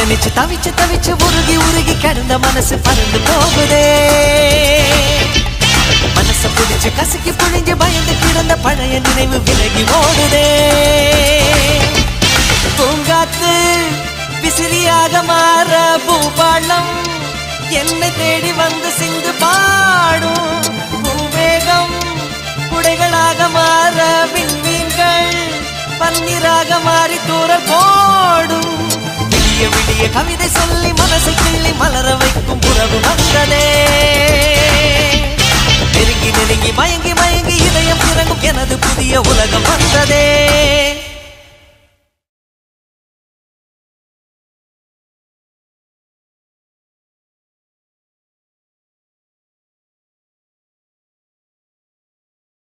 நினைச்சு தவிச்சு தவிச்சு உருகி உருகி கிடந்த மனசு பறந்து போகுதே. மனச புடிச்சு கசக்கி புழிஞ்சு பயந்து கிடந்த பழைய நினைவு விலகி ஓடுதே. பூங்காத்து விசிறியாக மாற பூபாளம் என்னை தேடி வந்து சிந்து பாடும். பூவேகம் குடைகளாக மாற விண்மீன்கள் பன்னீராக மாறி தூரல் போடும். விடிய விடிய கவிதை சொல்லி மனசை கிள்ளி மலர வைக்கும் உறவு வந்ததே. நெருங்கி நெருங்கி மயங்கி மயங்கி இதயம் இறங்கும் எனது புதிய உலகம் வந்ததே.